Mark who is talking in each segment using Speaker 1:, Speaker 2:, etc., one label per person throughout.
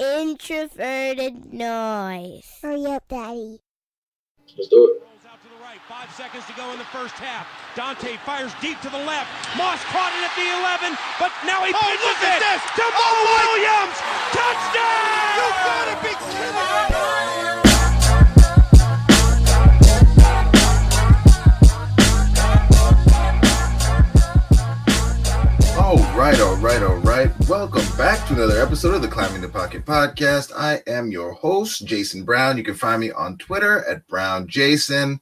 Speaker 1: introverted noise. Hurry up, Daddy.
Speaker 2: Let's do it.
Speaker 3: Rolls out to the right. 5 seconds to go in the first half. Dante fires deep to the left. Moss caught it at the 11, but now he pitches it to Mo Williams. Touchdown! You gotta be kidding me!
Speaker 4: All right. Welcome back to another episode of the Climbing the Pocket podcast. I am your host, Jason Brown. You can find me on Twitter at BrownJason.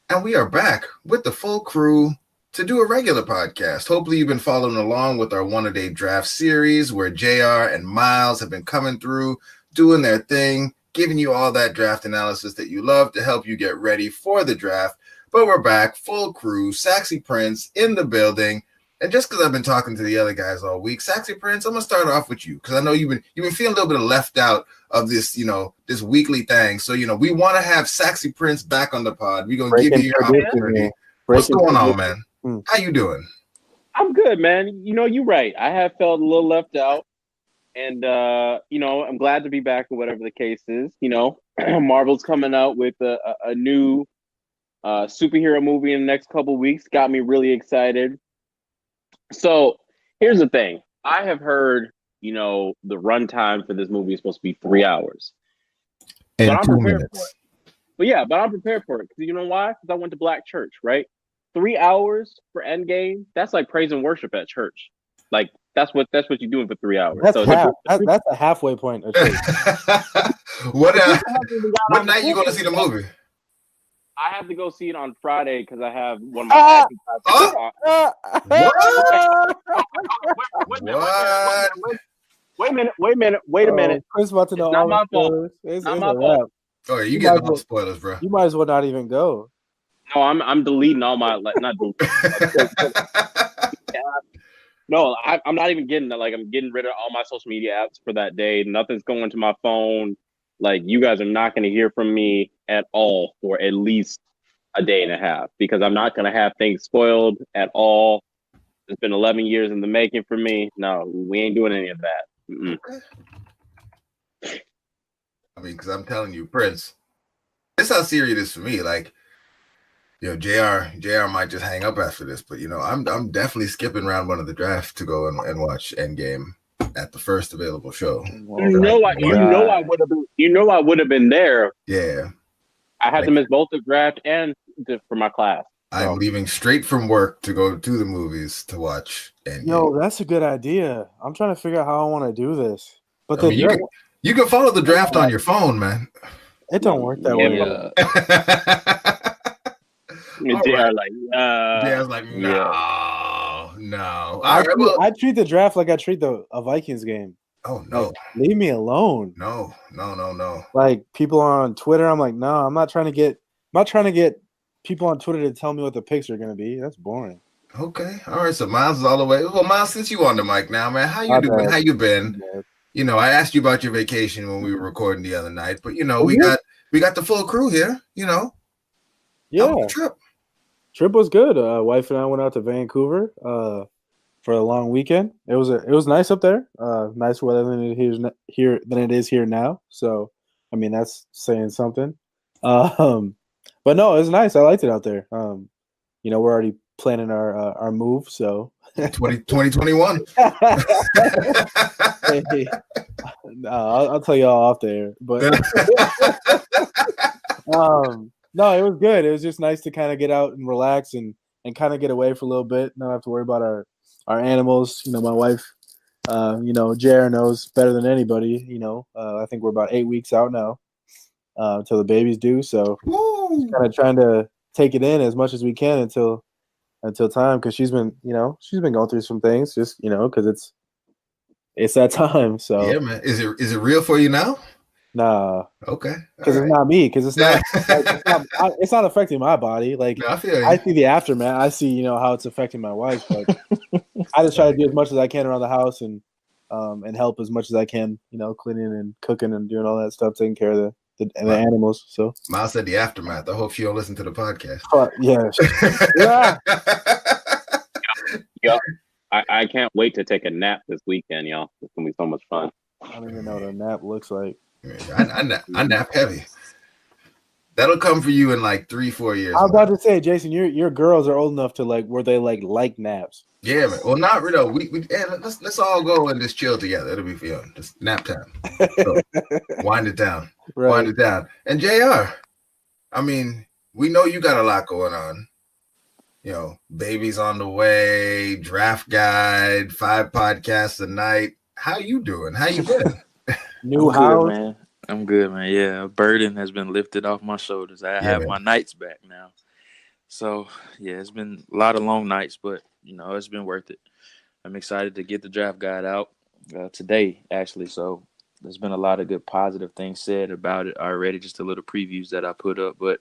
Speaker 4: And we are back with the full crew to do a regular podcast. Hopefully you've been following along with our one-a-day draft series where JR and Miles have been coming through, doing their thing, giving you all that draft analysis that you love to help you get ready for the draft. But we're back, full crew, Saxy Prince in the building. And just because I've been talking to the other guys all week, Saxy Prince, I'm gonna start off with you because I know you've been feeling a little bit left out of this, this weekly thing. So we want to have Saxy Prince back on the pod. We're gonna give you your opportunity. What's going on, man? How you doing?
Speaker 5: I'm good, man. You're right. I have felt a little left out, and I'm glad to be back or whatever the case is. Marvel's coming out with a new superhero movie in the next couple weeks. Got me really excited. So here's the thing. I have heard, the runtime for this movie is supposed to be 3 hours.
Speaker 4: And
Speaker 5: but I'm
Speaker 4: 2
Speaker 5: prepared
Speaker 4: minutes.
Speaker 5: for it. But I'm prepared for it. Because you know why? Because I went to Black church, right? 3 hours for Endgame, that's like praise and worship at church. Like that's what you're doing for 3 hours.
Speaker 6: That's a halfway point.
Speaker 4: What night you going to see the movie?
Speaker 5: I have to go see it on Friday because I have one of my acting classes. Wait a minute.
Speaker 6: Chris about to know.
Speaker 5: It's not my fault.
Speaker 6: It's
Speaker 5: not my fault.
Speaker 4: Oh, you get all spoilers, bro.
Speaker 6: You might as well not even go.
Speaker 5: No, I'm deleting all my not deleting. No, I'm not even getting that. Like I'm getting rid of all my social media apps for that day. Nothing's going to my phone. Like you guys are not going to hear from me at all for at least a day and a half because I'm not going to have things spoiled at all. It's been 11 years in the making for me. No, we ain't doing any of that.
Speaker 4: Okay. I mean, because I'm telling you, Prince, this is how serious it is for me. Like, JR might just hang up after this, but I'm definitely skipping round one of the draft to go and watch Endgame at the first available show.
Speaker 5: I would have been there.
Speaker 4: Yeah.
Speaker 5: I had to miss both the draft and for my class.
Speaker 4: I'm leaving straight from work to go to the movies to watch Endgame.
Speaker 6: Yo, that's a good idea. I'm trying to figure out how I want to do this. But
Speaker 4: you can follow the draft on your phone, man.
Speaker 6: It don't work that way.
Speaker 4: JR's like, no.
Speaker 6: I treat the draft like I treat a Vikings game.
Speaker 4: Oh no!
Speaker 6: Like, leave me alone.
Speaker 4: No.
Speaker 6: Like people on Twitter, I'm like, no, I'm not trying to get people on Twitter to tell me what the picks are going to be. That's boring.
Speaker 4: Okay, all right. So Miles is all the way. Well, Miles, since you on the mic now, man, how you doing? How you been? I asked you about your vacation when we were recording the other night, but we got the full crew here.
Speaker 6: Yeah.
Speaker 4: How was the
Speaker 6: Trip was good. Wife and I went out to Vancouver for a long weekend. It was nice up there. Nice weather than it is here now. So, I mean, that's saying something. But no, it was nice. I liked it out there. We're already planning our move. So
Speaker 4: 2021.
Speaker 6: Hey, I'll tell you all off there. But no, it was good. It was just nice to kind of get out and relax and kind of get away for a little bit. Not have to worry about our animals. My wife, Jared knows better than anybody. I think we're about 8 weeks out now until the baby's due. So just kind of trying to take it in as much as we can until time because she's been going through some things just because it's that time. So
Speaker 4: yeah, man. Is it real for you now?
Speaker 6: Nah.
Speaker 4: Okay.
Speaker 6: Because it's not me. Because it's not. It's not affecting my body. Like
Speaker 4: no,
Speaker 6: I see the aftermath. I see how it's affecting my wife. But I just try to do as much as I can around the house and help as much as I can. Cleaning and cooking and doing all that stuff, taking care of the animals. So
Speaker 4: Miles said the aftermath. I hope she don't listen to the podcast.
Speaker 6: Yeah.
Speaker 5: Yeah. I can't wait to take a nap this weekend, y'all. It's gonna be so much fun.
Speaker 6: I don't even know what a nap looks like.
Speaker 4: I nap heavy. That'll come for you in like 3-4 years.
Speaker 6: I was about to say, Jason, your girls are old enough to where they like naps.
Speaker 4: Yeah, man. Well, not really. Let's all go and just chill together. It'll be fun. Just nap time. So, wind it down.
Speaker 6: Right.
Speaker 4: Wind it down. And JR, I mean, we know you got a lot going on. Baby's on the way, draft guide, 5 podcasts a night. How you doing? How you been?
Speaker 6: New house,
Speaker 7: good, man. I'm good, man. Yeah, a burden has been lifted off my shoulders. I have my nights back now. So, yeah, it's been a lot of long nights, but, it's been worth it. I'm excited to get the draft guide out today, actually. So, there's been a lot of good positive things said about it already, just a little previews that I put up. But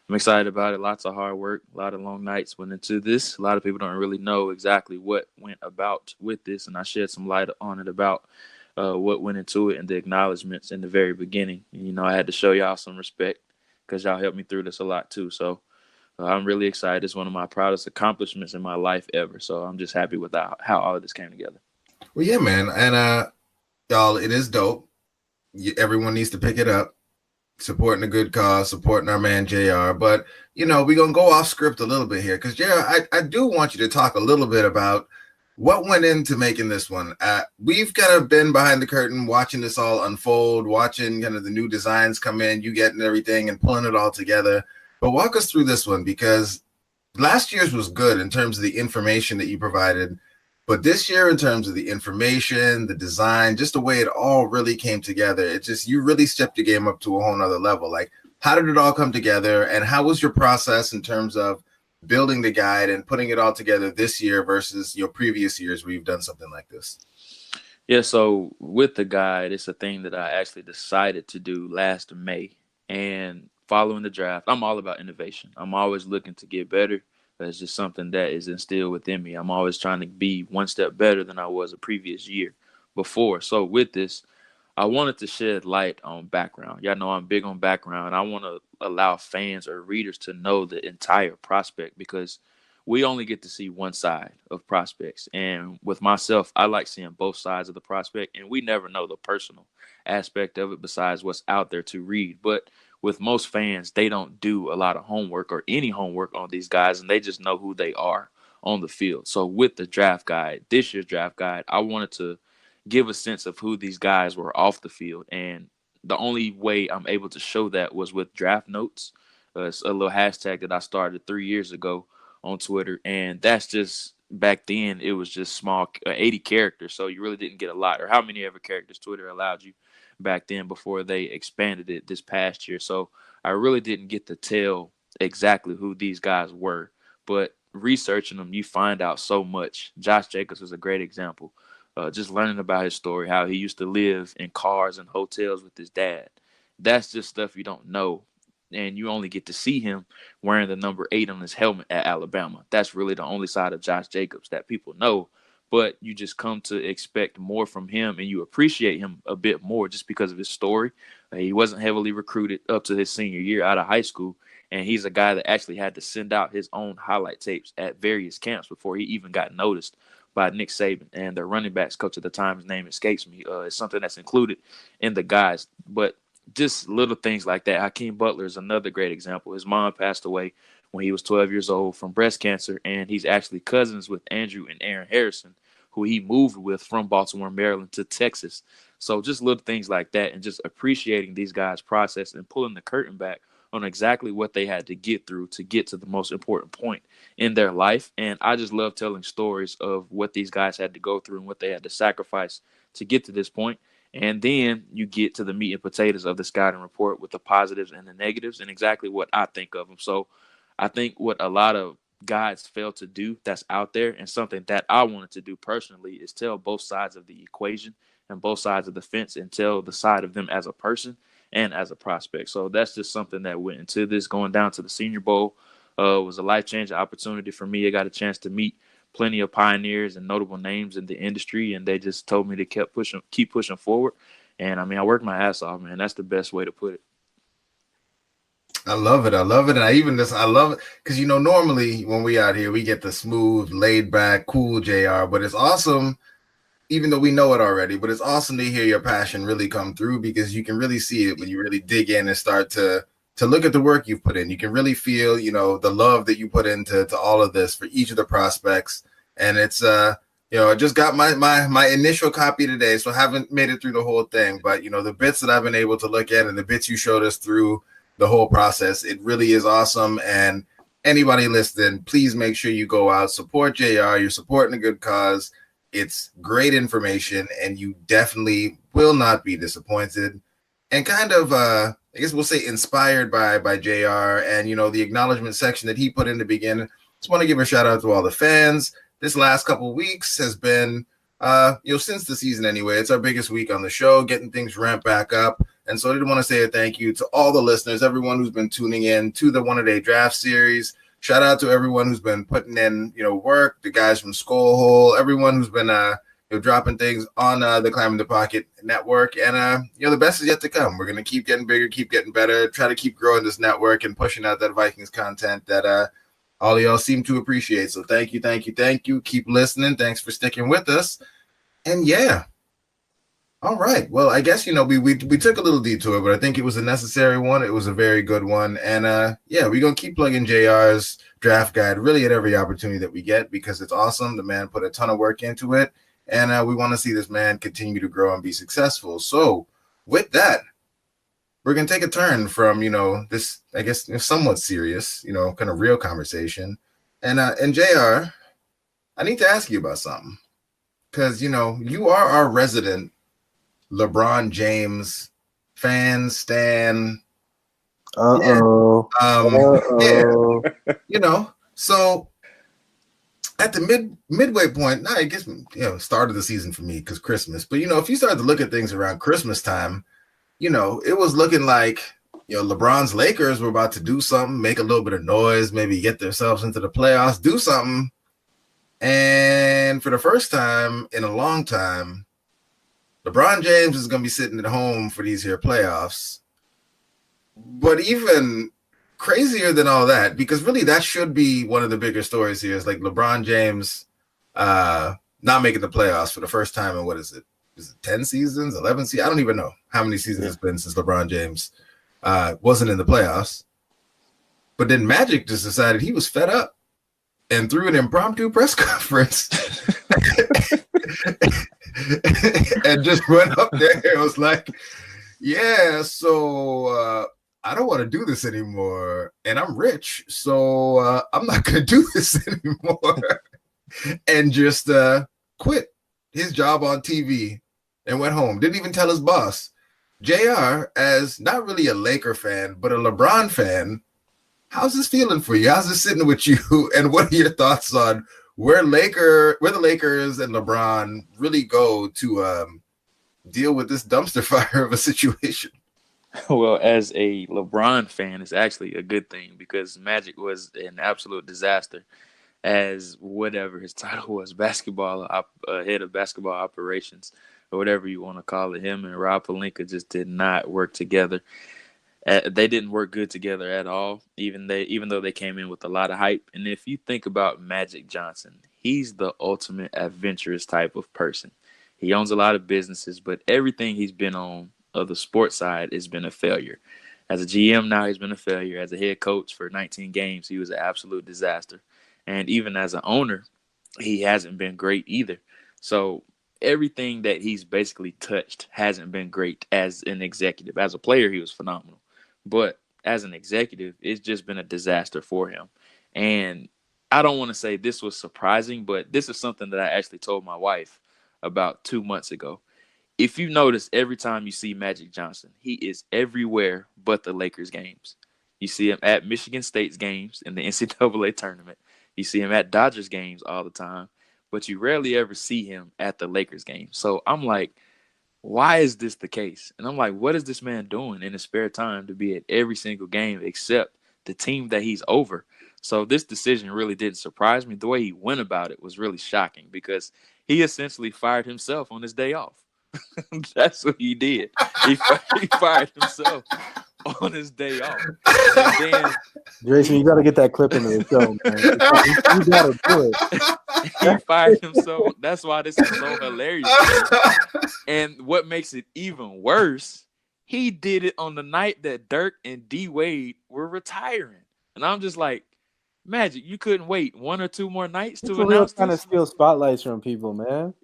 Speaker 7: I'm excited about it. Lots of hard work, a lot of long nights went into this. A lot of people don't really know exactly what went about with this, and I shed some light on it about what went into it and the acknowledgments in the very beginning. I had to show y'all some respect because y'all helped me through this a lot too. So I'm really excited. It's one of my proudest accomplishments in my life ever. So I'm just happy with how all of this came together.
Speaker 4: Well, yeah, man. And y'all, it is dope. Everyone needs to pick it up. Supporting a good cause, supporting our man JR. But, we're going to go off script a little bit here because, JR, I do want you to talk a little bit about what went into making this one. We've kind of been behind the curtain watching this all unfold, watching kind of the new designs come in, you getting everything and pulling it all together. But walk us through this one because last year's was good in terms of the information that you provided. But this year, in terms of the information, the design, just the way it all really came together, you really stepped your game up to a whole nother level. Like, how did it all come together? And how was your process in terms of building the guide and putting it all together this year versus your previous years where you've done something like this?
Speaker 7: Yeah, so with the guide, it's a thing that I actually decided to do last May. And following the draft, I'm all about innovation. I'm always looking to get better. It's just something that is instilled within me. I'm always trying to be one step better than I was a previous year before. So with this, I wanted to shed light on background. Y'all know I'm big on background. I want to allow fans or readers to know the entire prospect because we only get to see one side of prospects. And with myself, I like seeing both sides of the prospect, and we never know the personal aspect of it besides what's out there to read. But with most fans, they don't do a lot of homework or any homework on these guys, and they just know who they are on the field. So with the draft guide, this year's draft guide, I wanted to give a sense of who these guys were off the field. And the only way I'm able to show that was with draft notes. It's a little hashtag that I started 3 years ago on Twitter. And that's just, back then, it was just small, 80 characters. So you really didn't get a lot, or how many ever characters Twitter allowed you back then before they expanded it this past year. So I really didn't get to tell exactly who these guys were, but researching them, you find out so much. Josh Jacobs is a great example. Just learning about his story, how he used to live in cars and hotels with his dad. That's just stuff you don't know. And you only get to see him wearing the number 8 on his helmet at Alabama. That's really the only side of Josh Jacobs that people know. But you just come to expect more from him, and you appreciate him a bit more just because of his story. He wasn't heavily recruited up to his senior year out of high school, and he's a guy that actually had to send out his own highlight tapes at various camps before he even got noticed by Nick Saban. And the running backs coach at the time, his name escapes me. It's something that's included in the guides. But just little things like that. Hakeem Butler is another great example. His mom passed away when he was 12 years old from breast cancer, and he's actually cousins with Andrew and Aaron Harrison, who he moved with from Baltimore, Maryland to Texas. So just little things like that, and just appreciating these guys' process and pulling the curtain back on exactly what they had to get through to get to the most important point in their life. And I just love telling stories of what these guys had to go through and what they had to sacrifice to get to this point. And then you get to the meat and potatoes of the scouting report with the positives and the negatives and exactly what I think of them. So I think what a lot of guys fail to do that's out there, and something that I wanted to do personally, is tell both sides of the equation and both sides of the fence, and tell the side of them as a person and as a prospect. So that's just something that went into this. Going down to the Senior Bowl was a life-changing opportunity for me. I got a chance to meet plenty of pioneers and notable names in the industry, and they just told me to keep pushing forward. And I mean, I worked my ass off, man. That's the best way to put it.
Speaker 4: I love it. I love it. And I love it because, normally when we out here, we get the smooth, laid back, cool JR, but it's awesome, even though we know it already, but it's awesome to hear your passion really come through, because you can really see it when you really dig in and start to look at the work you've put in. You can really feel, the love that you put into all of this for each of the prospects. And it's, I just got my initial copy today, so I haven't made it through the whole thing. But, the bits that I've been able to look at and the bits you showed us through the whole process, it really is awesome. And anybody listening, please make sure you go out, support JR. You're supporting a good cause. It's great information, and you definitely will not be disappointed. And kind of, I guess we'll say, inspired by JR and, the acknowledgement section that he put in the beginning. Just want to give a shout out to all the fans. This last couple of weeks has been, since the season anyway, it's our biggest week on the show, getting things ramped back up. And so I did want to say a thank you to all the listeners, everyone who's been tuning in to the One-A-Day Draft Series. Shout out to everyone who's been putting in, work, the guys from Skull Hole, everyone who's been, dropping things on the Climbing the Pocket network. And, the best is yet to come. We're going to keep getting bigger, keep getting better, try to keep growing this network and pushing out that Vikings content that all of y'all seem to appreciate. So thank you, thank you, thank you. Keep listening. Thanks for sticking with us. And yeah. All right. Well, I guess, we took a little detour, but I think it was a necessary one. It was a very good one. And we're going to keep plugging JR's draft guide really at every opportunity that we get, because it's awesome. The man put a ton of work into it. And we want to see this man continue to grow and be successful. So with that, we're going to take a turn from, this, I guess, somewhat serious, kind of real conversation. And JR, I need to ask you about something, because, you are our resident LeBron James fan, stan.
Speaker 6: Uh-oh.
Speaker 4: Yeah, so at the midway point, I guess, start of the season for me, because Christmas, but, if you start to look at things around Christmas time, it was looking like, LeBron's Lakers were about to do something, make a little bit of noise, maybe get themselves into the playoffs, do something. And for the first time in a long time, LeBron James is going to be sitting at home for these here playoffs. But even crazier than all that, because really that should be one of the bigger stories here, is like LeBron James not making the playoffs for the first time in, what is it? Is it 10 seasons, 11 seasons? I don't even know how many seasons it's been since LeBron James wasn't in the playoffs. But then Magic just decided he was fed up and threw an impromptu press conference and just went up there. It was like, yeah, so I don't want to do this anymore, and I'm rich, so I'm not going to do this anymore, and just quit his job on TV and went home. Didn't even tell his boss. JR, as not really a Laker fan, but a LeBron fan, how's this feeling for you? How's this sitting with you? And what are your thoughts on where the Lakers and LeBron really go to deal with this dumpster fire of a situation?
Speaker 7: Well, as a LeBron fan, it's actually a good thing, because Magic was an absolute disaster as whatever his title was, head of basketball operations, or whatever you want to call it. Him and Rob Pelinka just did not work together. They didn't work good together at all, even though they came in with a lot of hype. And if you think about Magic Johnson, he's the ultimate adventurous type of person. He owns a lot of businesses, but everything he's been on the sports side has been a failure. As a GM now, he's been a failure. As a head coach for 19 games, he was an absolute disaster. And even as an owner, he hasn't been great either. So everything that he's basically touched hasn't been great as an executive. As a player, he was phenomenal. But as an executive, it's just been a disaster for him. And I don't want to say this was surprising, but this is something that I actually told my wife about 2 months ago. If you notice, every time you see Magic Johnson, he is everywhere but the Lakers games. You see him at Michigan State's games in the NCAA tournament. You see him at Dodgers games all the time, but you rarely ever see him at the Lakers game. So I'm like, why is this the case? And I'm like, what is this man doing in his spare time to be at every single game except the team that he's over? So this decision really didn't surprise me. The way he went about it was really shocking, because he essentially fired himself on his day off. That's what he did. He fired himself on his day off. And then
Speaker 6: Jason, you got to get that clip into the show, man. You got to do it.
Speaker 7: he fired himself. That's why this is so hilarious. And what makes it even worse, he did it on the night that Dirk and D Wade were retiring. And I'm just like, Magic, you couldn't wait 1 or 2 more nights to announce
Speaker 6: trying to
Speaker 7: this?
Speaker 6: steal spotlights from people, man.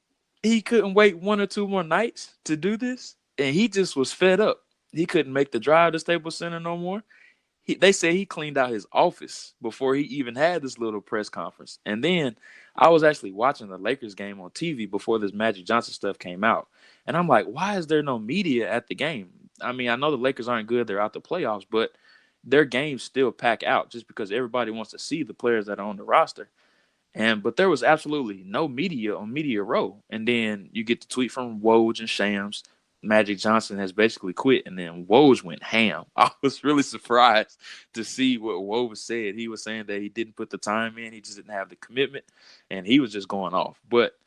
Speaker 7: He couldn't wait 1 or 2 more nights to do this, and he just was fed up. He couldn't make the drive to Staples Center no more. They say he cleaned out his office before he even had this little press conference. And then I was actually watching the Lakers game on TV before this Magic Johnson stuff came out. And I'm like, why is there no media at the game? I mean, I know the Lakers aren't good. They're out the playoffs, but their games still pack out just because everybody wants to see the players that are on the roster. But there was absolutely no media on Media Row. And then you get the tweet from Woj and Shams. Magic Johnson has basically quit, and then Woj went ham. I was really surprised to see what Woj said. He was saying that he didn't put the time in, he just didn't have the commitment, and he was just going off. But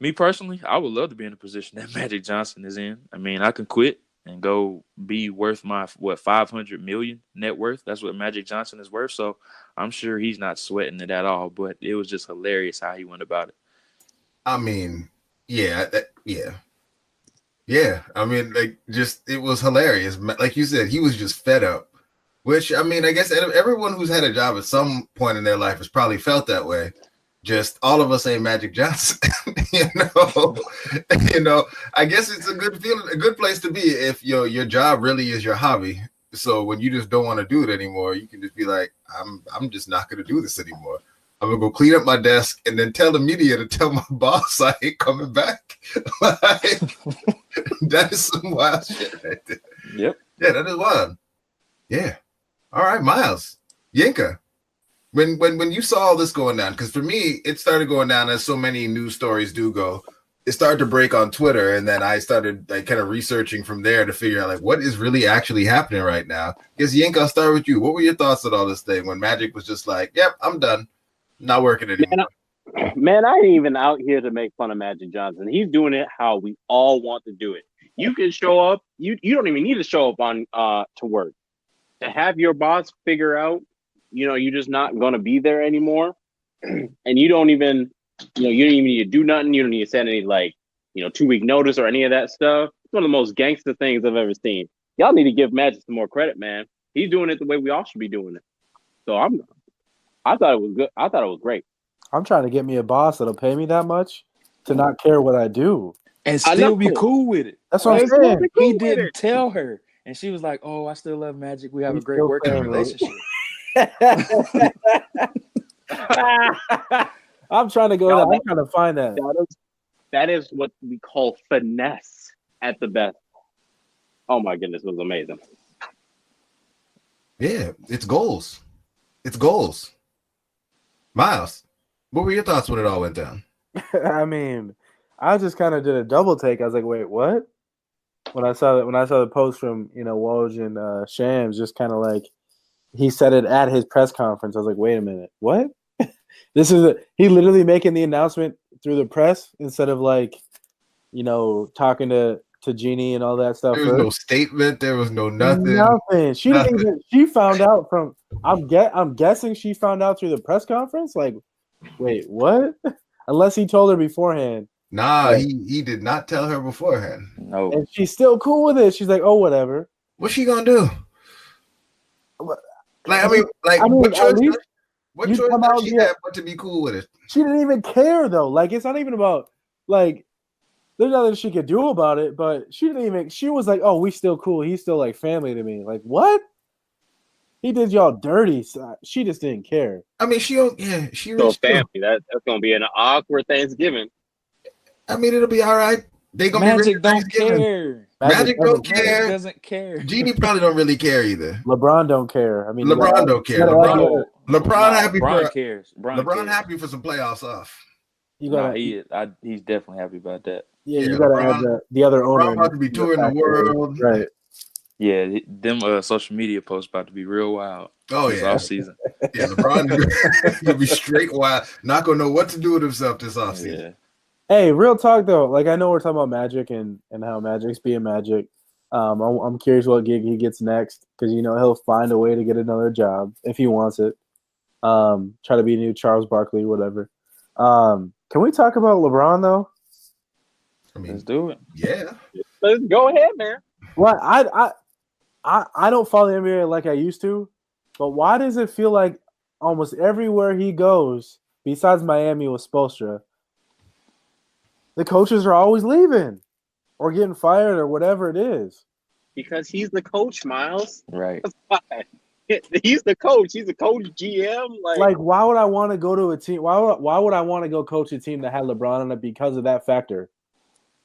Speaker 7: me personally, I would love to be in the position that Magic Johnson is in. I mean, I can quit and go be worth my $500 million net worth. That's what Magic Johnson is worth. So I'm sure he's not sweating it at all. But it was just hilarious how he went about it.
Speaker 4: I mean, yeah. I mean, it was hilarious. Like you said, he was just fed up. Which, I mean, I guess everyone who's had a job at some point in their life has probably felt that way. Just all of us ain't Magic Johnson, you know. I guess it's a good feeling, a good place to be if your job really is your hobby. So when you just don't want to do it anymore, you can just be like, I'm just not going to do this anymore. I'm gonna go clean up my desk and then tell the media to tell my boss I ain't coming back. That is some wild shit right there.
Speaker 7: Yep.
Speaker 4: Yeah, that is wild. Yeah. All right, Miles, Yinka. When you saw all this going down, because for me, it started going down as so many news stories do go. It started to break on Twitter, and then I started kind of researching from there to figure out what is really actually happening right now. Because Yinka, I'll start with you. What were your thoughts on all this thing when Magic was just like, "Yep, I'm done, not working anymore"?
Speaker 5: Man, I ain't even out here to make fun of Magic Johnson. He's doing it how we all want to do it. You can show up. You don't even need to show up on to work. To have your boss figure out, you're just not going to be there anymore, and you don't even need to do nothing. You don't need to send any 2-week notice or any of that stuff. It's one of the most gangster things I've ever seen. Y'all need to give Magic some more credit, man. He's doing it the way we all should be doing it. So I thought it was good. I thought it was great.
Speaker 6: I'm trying to get me a boss that'll pay me that much to not care what I do
Speaker 7: and still be cool with it.
Speaker 6: That's what I'm saying.
Speaker 7: He didn't tell her, and she was like, "Oh, I still love Magic. We have a great working relationship."
Speaker 6: I'm trying to go there. I'm trying to find that.
Speaker 5: That is what we call finesse at the best. Oh my goodness, it was amazing.
Speaker 4: Yeah, it's goals. It's goals. Miles, what were your thoughts when it all went down?
Speaker 6: I mean, I just kind of did a double take. I was like, wait, what? When I saw the post from Woj and Shams, just kind of like he said it at his press conference. I was like, wait a minute, what? This is he literally making the announcement through the press instead of talking to Jeannie and all that stuff.
Speaker 4: There was no statement. There was no nothing.
Speaker 6: Nothing. She didn't even. She found out from. I'm guessing she found out through the press conference. Like, wait, what? Unless he told her beforehand.
Speaker 4: Nah, he did not tell her beforehand.
Speaker 7: No,
Speaker 6: and she's still cool with it. She's like, oh, whatever.
Speaker 4: What's she gonna do? What choice? What choice does she have but to be cool with it?
Speaker 6: She didn't even care though. Like, it's not even about there's nothing she could do about it, but she didn't even. She was like, "Oh, we still cool. He's still like family to me." Like, what? He did y'all dirty. So she just didn't care.
Speaker 4: I mean, she
Speaker 5: so family. That's gonna be an awkward Thanksgiving.
Speaker 4: I mean, it'll be all right. They gonna
Speaker 7: Magic
Speaker 4: be
Speaker 7: don't care.
Speaker 4: Magic don't care.
Speaker 7: Magic doesn't care.
Speaker 4: Jeannie probably don't really care either.
Speaker 6: LeBron don't care. I mean,
Speaker 4: LeBron don't care. LeBron happy
Speaker 7: LeBron cares.
Speaker 4: LeBron happy for some playoffs off.
Speaker 7: He's definitely happy about that.
Speaker 6: Yeah, you gotta add the other owner.
Speaker 4: LeBron about to be touring the world,
Speaker 6: right?
Speaker 7: Yeah, them social media posts about to be real wild.
Speaker 4: Oh yeah,
Speaker 7: offseason.
Speaker 4: Yeah, LeBron gonna be straight wild. Not gonna know what to do with himself this offseason.
Speaker 6: Yeah. Hey, real talk though. Like, I know we're talking about Magic and how Magic's being Magic. I'm curious what gig he gets next because he'll find a way to get another job if he wants it. Try to be a new Charles Barkley, whatever. Can we talk about LeBron though?
Speaker 4: I mean,
Speaker 7: Let's do it.
Speaker 4: Yeah.
Speaker 5: Let's go ahead, man.
Speaker 6: Well, I don't follow the NBA like I used to, but why does it feel like almost everywhere he goes, besides Miami with Spoelstra, the coaches are always leaving or getting fired or whatever it is?
Speaker 5: Because he's the coach, Miles.
Speaker 7: Right.
Speaker 5: That's why. He's the coach. He's the coach GM.
Speaker 6: Like, why would I want to go to a team? Why would I want to go coach a team that had LeBron in it because of that factor?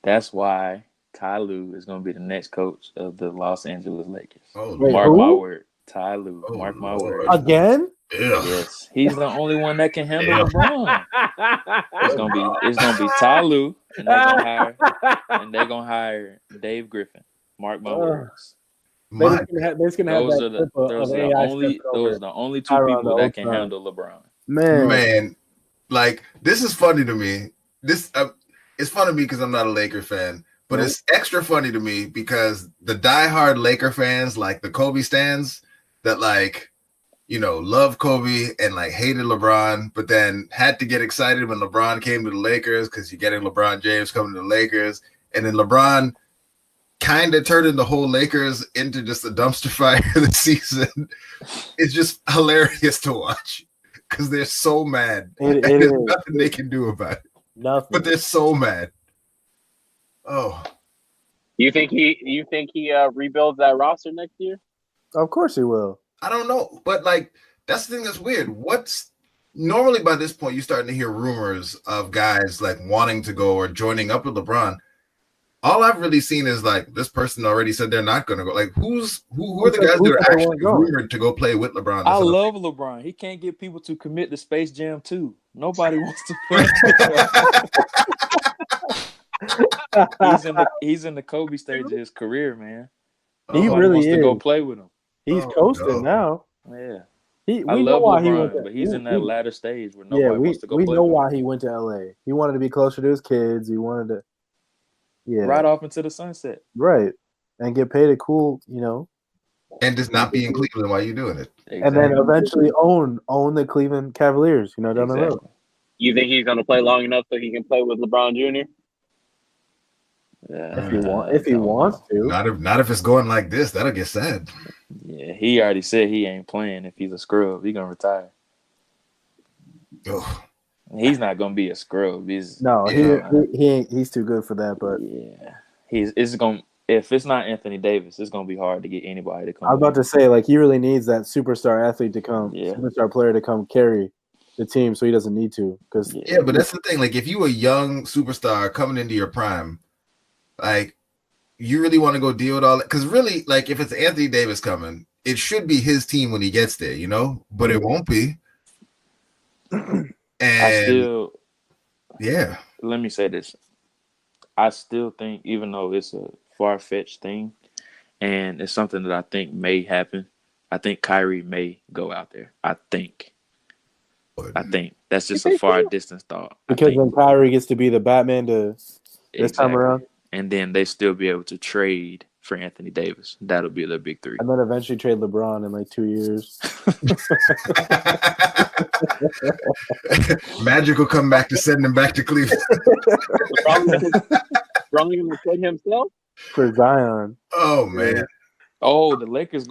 Speaker 7: That's why Ty Lue is going to be the next coach of the Los Angeles Lakers.
Speaker 4: Oh,
Speaker 7: mark my word. Ty Lue. Mark my word.
Speaker 6: Again?
Speaker 4: Yeah.
Speaker 7: Yes. He's the only one that can handle LeBron. It's gonna be Ty Lue, and they're gonna hire Dave Griffin. Mark my words.
Speaker 6: They're just gonna have
Speaker 7: Those
Speaker 6: that
Speaker 7: are the only two people that can handle LeBron.
Speaker 4: Man, like, this is funny to me. This it's funny to me because I'm not a Laker fan, but it's extra funny to me because the diehard Laker fans, like the Kobe stans, that love Kobe and hated LeBron, but then had to get excited when LeBron came to the Lakers because you're getting LeBron James coming to the Lakers, and then LeBron kind of turning the whole Lakers into just a dumpster fire this season. It's just hilarious to watch because they're so mad. There's nothing they can do about it.
Speaker 6: Nothing.
Speaker 4: But they're so mad. Oh.
Speaker 5: You think he rebuilds that roster next year?
Speaker 6: Of course he will.
Speaker 4: I don't know, but that's the thing that's weird. Normally by this point you're starting to hear rumors of guys wanting to go or joining up with LeBron. All I've really seen is this person already said they're not going to go. Who are the guys that are actually rumored to go play with LeBron?
Speaker 7: I love LeBron. He can't get people to commit to Space Jam 2. Nobody wants to play. He's in the Kobe stage of his career, man.
Speaker 6: He really
Speaker 7: wants
Speaker 6: is.
Speaker 7: to go play with him.
Speaker 6: He's coasting now.
Speaker 7: Yeah.
Speaker 6: We
Speaker 7: I
Speaker 6: know
Speaker 7: love
Speaker 6: why
Speaker 7: LeBron, but he's in that latter stage where nobody wants to go
Speaker 6: we
Speaker 7: play
Speaker 6: know
Speaker 7: with
Speaker 6: why
Speaker 7: him.
Speaker 6: he went to LA. He wanted to be closer to his kids. He wanted to
Speaker 7: right off into the sunset.
Speaker 6: Right. And get paid a cool,
Speaker 4: and just not be in Cleveland while you're doing it.
Speaker 7: Exactly.
Speaker 6: And then eventually own the Cleveland Cavaliers, down the road.
Speaker 5: You think he's going to play long enough so he can play with LeBron Jr.?
Speaker 6: If he wants to.
Speaker 4: Not if it's going like this. That'll get sad.
Speaker 7: Yeah, he already said he ain't playing if he's a scrub. He's gonna retire.
Speaker 4: Oh.
Speaker 7: He's not gonna be a scrub.
Speaker 6: He ain't. He's too good for that. But
Speaker 7: yeah, it's gonna. If it's not Anthony Davis, it's gonna be hard to get anybody to come.
Speaker 6: I was about to say, he really needs that superstar athlete to come, superstar player to come carry the team, so he doesn't need to. But
Speaker 4: that's the thing. If you a young superstar coming into your prime, you really want to go deal with all that? Because really, if it's Anthony Davis coming, it should be his team when he gets there, but it won't be. And let
Speaker 7: me say this. I still think, even though it's a far-fetched thing and it's something that I think may happen, I think Kyrie may go out there. I think that's just a far distance thought.
Speaker 6: Because when Kyrie gets to be the Batman this time around.
Speaker 7: And then they still be able to trade for Anthony Davis. That'll be their big three.
Speaker 6: And then eventually trade LeBron in 2 years.
Speaker 4: Magic will come back to send him back to Cleveland.
Speaker 5: LeBron going to trade himself?
Speaker 6: For Zion.
Speaker 4: Oh, man.
Speaker 7: Oh, the Lakers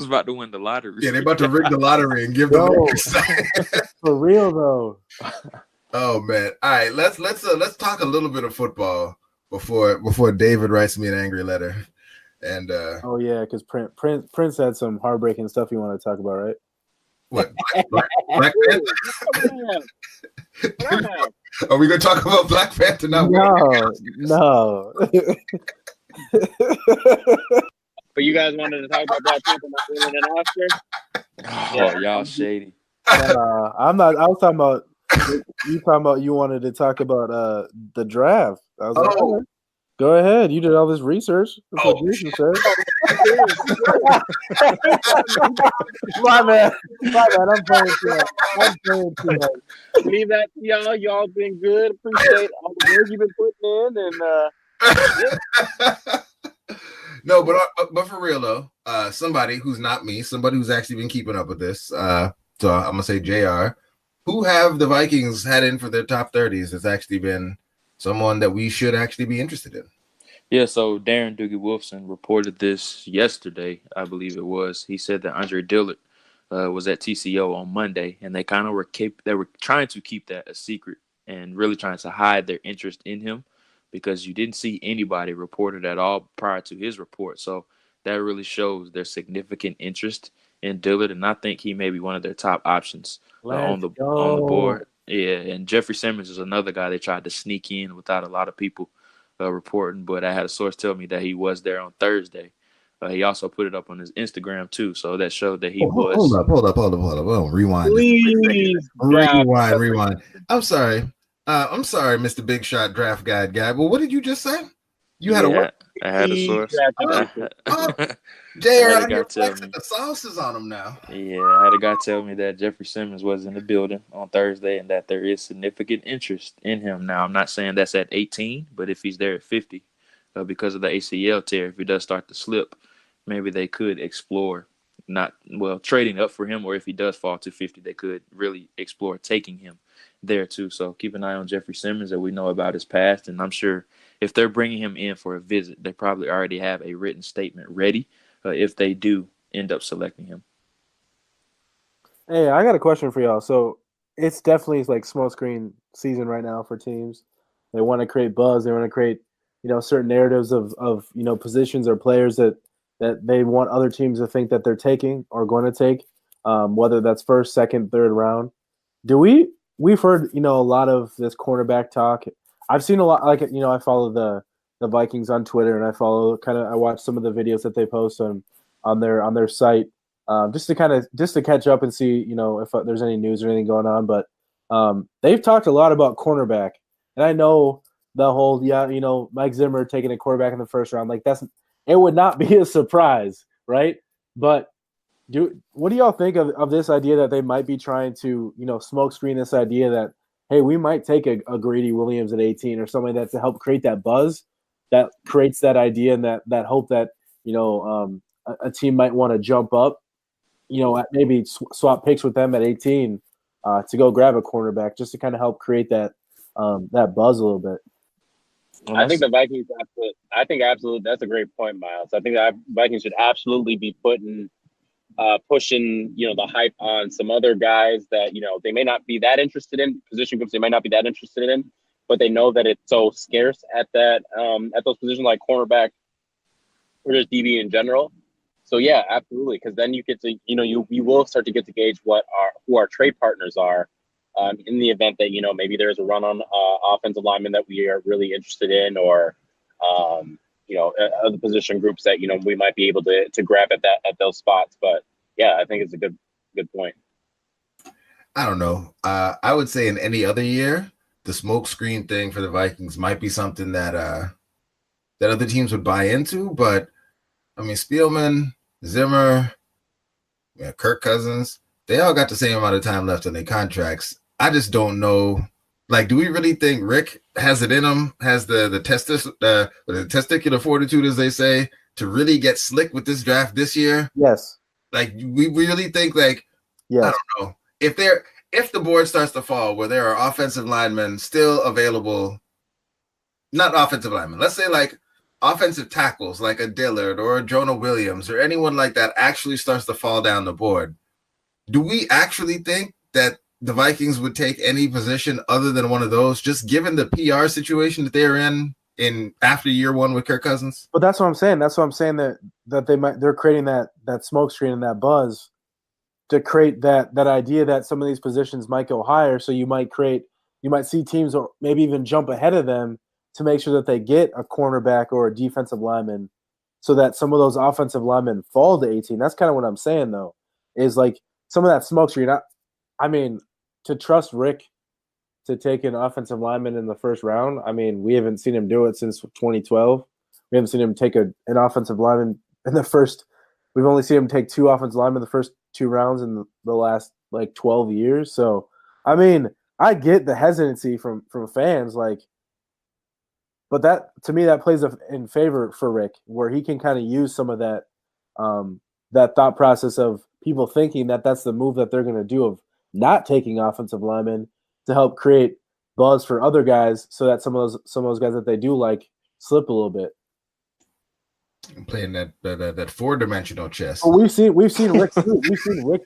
Speaker 7: about to win the lottery.
Speaker 4: Yeah, they're about to rig the lottery and give the Lakers.
Speaker 6: For real, though.
Speaker 4: Oh, man. All right, let's talk a little bit of football before David writes me an angry letter. And
Speaker 6: because Prince had some heartbreaking stuff you want to talk about, right?
Speaker 4: What? Black Panther? Are we gonna talk about Black Panther now?
Speaker 6: No.
Speaker 5: But you guys wanted to talk about Black Panther not winning an Oscar?
Speaker 7: Y'all shady.
Speaker 6: I'm not. I was talking about you wanted to talk about the draft. I was like, okay, go ahead. You did all this research. That's what Jason said. My bad. I'm playing too much.
Speaker 5: Leave that to y'all. Y'all been good. Appreciate all the work you've been putting in. And
Speaker 4: No, but for real though, somebody who's not me, somebody who's actually been keeping up with this. So I'm gonna say Jr. Who have the Vikings had in for their top 30s? That's actually been someone that we should actually be interested in.
Speaker 7: Yeah, so Darren Doogie Wolfson reported this yesterday, I believe it was. He said that Andre Dillard was at TCO on Monday, and they kind of were trying to keep that a secret and really trying to hide their interest in him because you didn't see anybody reported at all prior to his report. So that really shows their significant interest in Dillard, and I think he may be one of their top options
Speaker 6: Let's
Speaker 7: on the
Speaker 6: go.
Speaker 7: board. Yeah, and Jeffrey Simmons is another guy they tried to sneak in without a lot of people reporting, but I had a source tell me that he was there on Thursday. He also put it up on his Instagram too, so that showed that he was.
Speaker 4: Hold up. Oh, rewind.
Speaker 5: Please,
Speaker 4: Rewind. I'm sorry, Mr. Big Shot Draft Guide guy. Well, what did you just say? You had a what?
Speaker 7: I had a source.
Speaker 4: JR, you're flexing the sauces on him now.
Speaker 7: Yeah, I had a guy tell me that Jeffrey Simmons was in the building on Thursday and that there is significant interest in him. Now, I'm not saying that's at 18, but if he's there at 50, because of the ACL tear, if he does start to slip, maybe they could explore trading up for him, or if he does fall to 50, they could really explore taking him there too. So keep an eye on Jeffrey Simmons that we know about his past, and I'm sure if they're bringing him in for a visit, they probably already have a written statement ready if they do end up selecting him.
Speaker 6: Hey, I got a question for y'all. So it's definitely like smoke screen season right now for teams. They want to create buzz. They want to create, certain narratives of positions or players that they want other teams to think that they're taking or going to take, whether that's first, second, third round. We've heard, a lot of this cornerback talk. I've seen a lot, I follow the Vikings on Twitter, and I watch some of the videos that they post on their site, just to catch up and see, if there's any news or anything going on. But they've talked a lot about cornerback, and I know the whole Mike Zimmer taking a quarterback in the first round, it would not be a surprise, right? But what do y'all think of this idea that they might be trying to smoke screen this idea that, hey, we might take a Grady Williams at 18 or something to help create that buzz that creates that idea and that hope that a team might want to jump up, maybe swap picks with them at 18 to go grab a cornerback just to kind of help create that buzz a little bit.
Speaker 5: I think the Vikings. I think absolutely that's a great point, Miles. I think the Vikings should absolutely be pushing the hype on some other guys that they may not be that interested in, position groups they might not be that interested in, but they know that it's so scarce at those positions like cornerback or just DB in general. So yeah, absolutely, because then you get to you will start to get to gauge who our trade partners are in the event that maybe there's a run on offensive linemen that we are really interested in, or other position groups that we might be able to grab at those spots. But yeah, I think it's a good point.
Speaker 4: I don't know. I would say in any other year, the smoke screen thing for the Vikings might be something that other teams would buy into. But I mean, Spielman, Zimmer, Kirk Cousins, they all got the same amount of time left on their contracts. I just don't know. Like, do we really think Rick has it in him, has the testicular fortitude, as they say, to really get slick with this draft this year?
Speaker 6: Yes.
Speaker 4: Like, we really think, like, yes. I don't know. If the board starts to fall where there are offensive linemen still available, not offensive linemen, let's say like offensive tackles like a Dillard or a Jonah Williams or anyone like that actually starts to fall down the board, do we actually think that the Vikings would take any position other than one of those, just given the PR situation that they're in after year one with Kirk Cousins?
Speaker 6: But that's what I'm saying. That's what I'm saying that they're creating that smoke screen and that buzz to create that idea that some of these positions might go higher. So you might see teams or maybe even jump ahead of them to make sure that they get a cornerback or a defensive lineman, so that some of those offensive linemen fall to 18. That's kind of what I'm saying, though, is like some of that smoke screen. I mean, to trust Rick to take an offensive lineman in the first round, I mean, we haven't seen him do it since 2012. We haven't seen him take an offensive lineman in the first – we've only seen him take two offensive linemen in the first two rounds in the last, 12 years. So, I mean, I get the hesitancy from fans. Like, But that to me that plays in favor for Rick, where he can kind of use some of that that thought process of people thinking that that's the move that they're going to do of not taking offensive linemen to help create buzz for other guys, so that some of those guys that they do like slip a little bit.
Speaker 4: I'm playing that 4-dimensional chess.
Speaker 6: Oh, we've seen Rick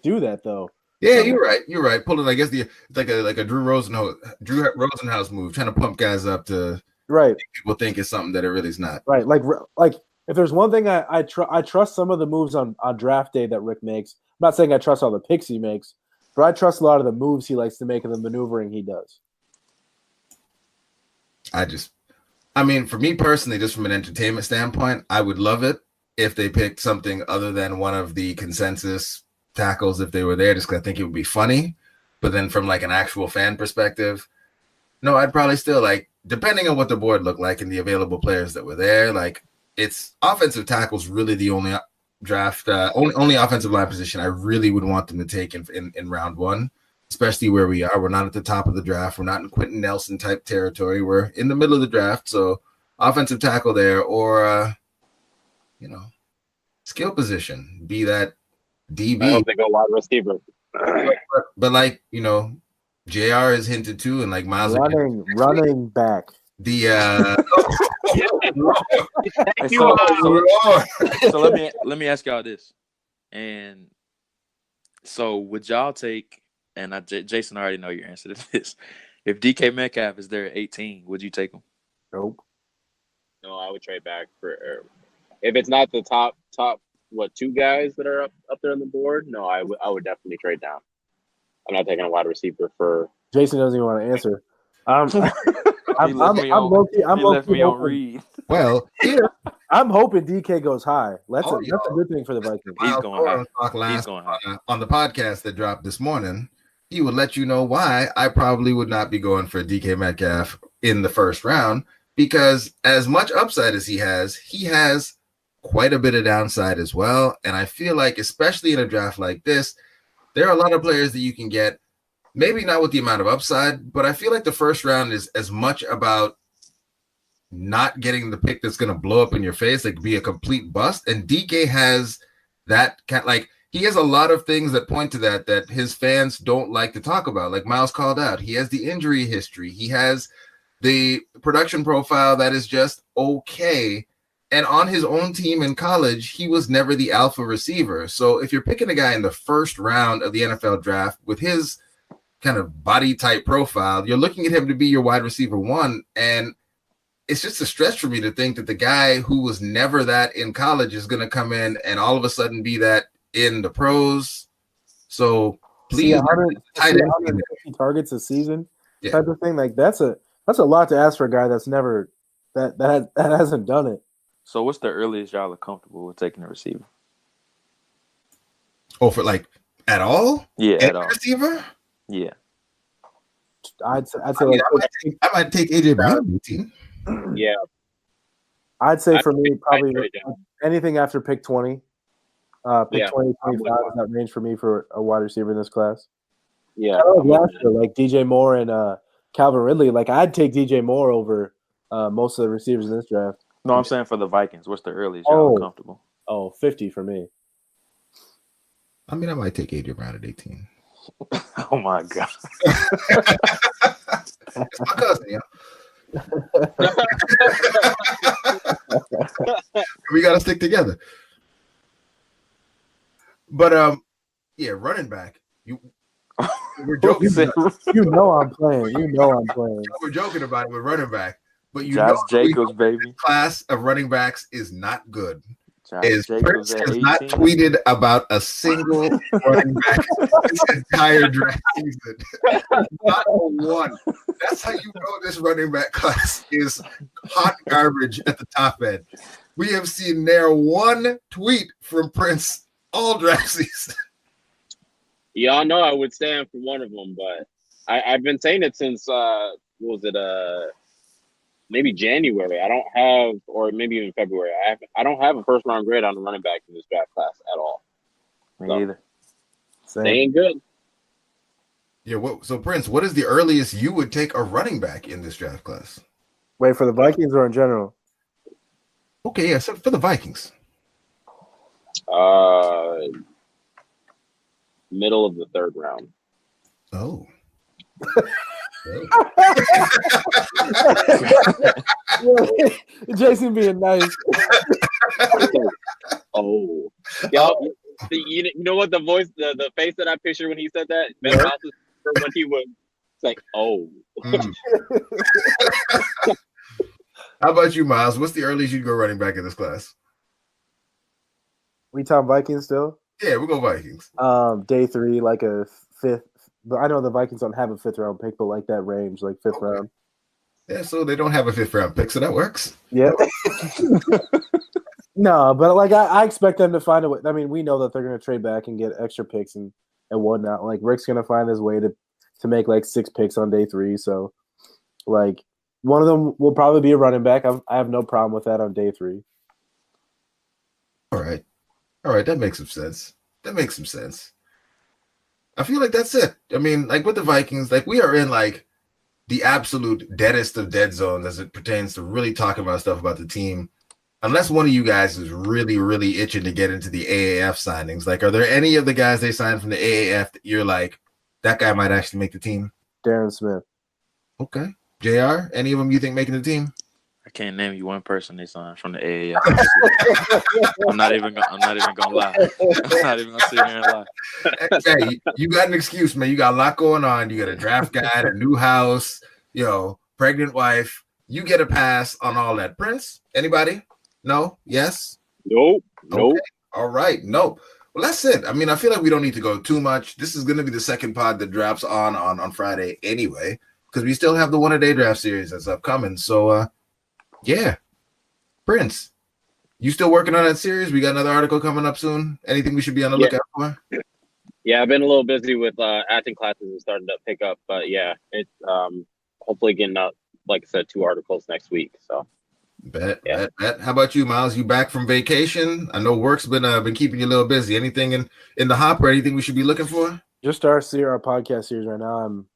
Speaker 6: do that though.
Speaker 4: Yeah, you're right. Pulling, I guess like a Drew Rosenhaus move, trying to pump guys up to
Speaker 6: right.
Speaker 4: make people think it's something that it really is not.
Speaker 6: Right, like if there's one thing I trust some of the moves on draft day that Rick makes. I'm not saying I trust all the picks he makes, but I trust a lot of the moves he likes to make and the maneuvering he does.
Speaker 4: For me personally, just from an entertainment standpoint, I would love it if they picked something other than one of the consensus tackles if they were there, just because I think it would be funny. But then from like an actual fan perspective, no, I'd probably still like, depending on what the board looked like and the available players that were there, like it's offensive tackles really the only draft, only offensive line position I really would want them to take in round one, especially where we are. We're not at the top of the draft. We're not in Quentin Nelson type territory. We're in the middle of the draft. So offensive tackle there, or, skill position, be that DB.
Speaker 5: I hope they go wide receiver.
Speaker 4: But like, JR is hinted to, and like Miles
Speaker 6: running back.
Speaker 7: So let me ask y'all this. And so would y'all take, and Jason, I already know your answer to this. If DK Metcalf is there at 18, would you take him?
Speaker 6: Nope.
Speaker 5: No, I would trade back for if it's not the top two guys that are up there on the board. No, I would definitely trade down. I'm not taking a wide receiver for.
Speaker 6: Jason doesn't even want to answer. I'm
Speaker 7: read.
Speaker 4: Well, yeah.
Speaker 6: I'm hoping DK goes high. That's a good thing for the Vikings.
Speaker 7: He's going high.
Speaker 4: On the podcast that dropped this morning, he would let you know why I probably would not be going for DK Metcalf in the first round, because as much upside as he has quite a bit of downside as well. And I feel like, especially in a draft like this, there are a lot of players that you can get, maybe not with the amount of upside, but I feel like the first round is as much about not getting the pick that's going to blow up in your face, like be a complete bust. And DK has that he has a lot of things that point to that his fans don't like to talk about. Like Miles called out, he has the injury history. He has the production profile that is just okay. And on his own team in college, he was never the alpha receiver. So if you're picking a guy in the first round of the NFL draft with his kind of body type profile, you're looking at him to be your wide receiver one. And it's just a stretch for me to think that the guy who was never that in college is going to come in and all of a sudden be that in the pros. So please,
Speaker 6: 150 targets a season type of thing. Like that's a lot to ask for a guy that's never that hasn't done it.
Speaker 7: So what's the earliest y'all are comfortable with taking a receiver?
Speaker 4: Oh, for like at all?
Speaker 7: Yeah, at all.
Speaker 4: Receiver?
Speaker 7: Yeah.
Speaker 6: I'd say
Speaker 4: I might take AJ Brown.
Speaker 5: Yeah.
Speaker 6: I'd say for me, probably anything after pick 20. Pick 20, 25 is that range for me for a wide receiver in this class.
Speaker 5: Yeah.
Speaker 6: Like DJ Moore and Calvin Ridley. Like I'd take DJ Moore over most of the receivers in this draft.
Speaker 7: No, I'm saying for the Vikings. What's the earliest y'all are comfortable?
Speaker 6: 50 for me.
Speaker 4: I mean, I might take AJ Brown at 18.
Speaker 7: Oh my god.
Speaker 4: It's my cousin, yeah. We gotta stick together. But running back. We're joking.
Speaker 6: I'm playing.
Speaker 4: We're joking about it with running back, but
Speaker 7: Josh Jacobs, baby.
Speaker 4: Class of running backs is not good.
Speaker 7: Prince
Speaker 4: has not tweeted about a single running back this entire draft season. Not one. That's how you know this running back class is hot garbage at the top end. We have seen one tweet from Prince all draft season.
Speaker 5: Y'all know I would stand for one of them, but I've been saying it since maybe January. I don't have, or maybe even February. I don't have a first round grade on the running back in this draft class at all.
Speaker 7: Me either.
Speaker 5: They ain't good.
Speaker 4: Yeah. So Prince, what is the earliest you would take a running back in this draft class?
Speaker 6: Wait, for the Vikings or in general?
Speaker 4: Okay, yeah, so for the Vikings.
Speaker 5: Middle of the third round.
Speaker 4: Oh.
Speaker 6: Jason being nice.
Speaker 5: Oh. Yo, you know what the voice, the face that I pictured when he said that? Ben Roethlisberger when he was, it's like, oh.
Speaker 4: How about you, Miles? What's the earliest you'd go running back in this class?
Speaker 6: We talking Vikings still?
Speaker 4: Yeah, we'll go Vikings.
Speaker 6: Day 3, like a fifth. But I know the Vikings don't have a 5th round pick, but like that range, like 5th round.
Speaker 4: Yeah, so they don't have a 5th round pick, so that works.
Speaker 6: Yeah. No, but like I expect them to find a way. I mean, we know that they're going to trade back and get extra picks and whatnot. Like Rick's going to find his way to make like 6 picks on day 3. So, like one of them will probably be a running back. I have no problem with that on day 3.
Speaker 4: All right, that makes some sense. I feel like that's it. I mean, like with the Vikings, like we are in like the absolute deadest of dead zones as it pertains to really talking about stuff about the team. Unless one of you guys is really, really itching to get into the AAF signings. Like, are there any of the guys they signed from the AAF that you're like, that guy might actually make the team?
Speaker 6: Darren Smith.
Speaker 4: Okay. JR, any of them you think making the team?
Speaker 7: I can't name you one person they signed from the AAF. I'm not even gonna lie. I'm not even gonna sit here and lie.
Speaker 4: Hey, you got an excuse, man. You got a lot going on. You got a draft guide, a new house, pregnant wife. You get a pass on all that. Prince, anybody? No? Yes?
Speaker 5: Nope.
Speaker 4: Okay. All right. No. Well, that's it. I mean, I feel like we don't need to go too much. This is going to be the second pod that drops on Friday anyway, because we still have the one-a-day draft series that's upcoming. So, yeah. Prince, you still working on that series? We got another article coming up soon. Anything we should be on the lookout for?
Speaker 5: Yeah, I've been a little busy with acting classes and starting to pick up. But, yeah, it's hopefully getting out, like I said, 2 articles next week. So.
Speaker 4: Bet. How about you, Miles? You back from vacation? I know work's been keeping you a little busy. Anything in the hopper? Anything we should be looking for?
Speaker 6: Just our podcast series right now. I'm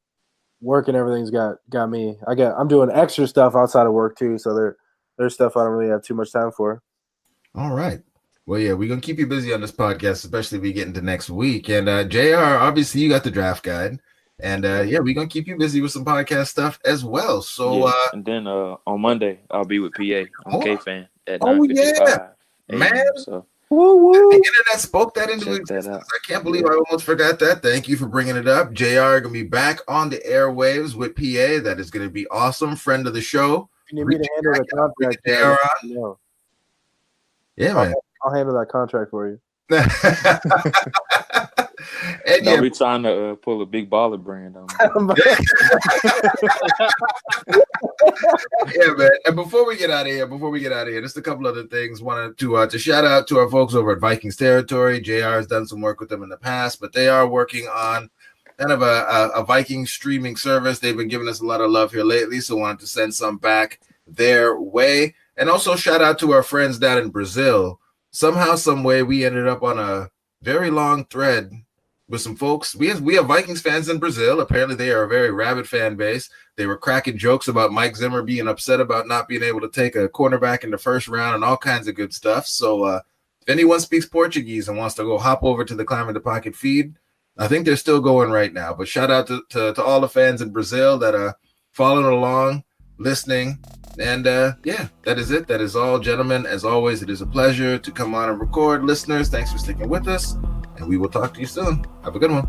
Speaker 6: working. Everything's got me. I'm doing extra stuff outside of work too. So there's stuff I don't really have too much time for.
Speaker 4: All right. Well, yeah, we're gonna keep you busy on this podcast, especially if we get into next week. And JR, obviously you got the draft guide. And we're gonna keep you busy with some podcast stuff as well. So
Speaker 7: and then on Monday I'll be with PA on K-Fan at 9:55.
Speaker 4: Yeah, man.
Speaker 7: So
Speaker 4: the internet spoke that into existence.
Speaker 7: I
Speaker 4: can't believe I almost forgot that. Thank you for bringing it up. JR gonna be back on the airwaves with PA. That is gonna be awesome. Friend of the show.
Speaker 6: You need me to handle the contract.
Speaker 4: JR. Yeah, man.
Speaker 6: I'll handle that contract for you.
Speaker 4: And
Speaker 7: I'll be trying to pull a big baller brand on me.
Speaker 4: Yeah, man. And before we get out of here, just a couple other things. Wanted to shout out to our folks over at Vikings Territory. JR has done some work with them in the past, but they are working on kind of a Viking streaming service. They've been giving us a lot of love here lately, so wanted to send some back their way. And also shout out to our friends down in Brazil. Somehow, some way, we ended up on a very long thread with some folks. We have Vikings fans in Brazil. Apparently, they are a very rabid fan base. They were cracking jokes about Mike Zimmer being upset about not being able to take a cornerback in the first round and all kinds of good stuff. So if anyone speaks Portuguese and wants to go hop over to the Climb in the Pocket feed, I think they're still going right now. But shout out to all the fans in Brazil that are following along, listening. And that is it. That is all, gentlemen. As always, it is a pleasure to come on and record. Listeners, thanks for sticking with us. And we will talk to you soon. Have a good one.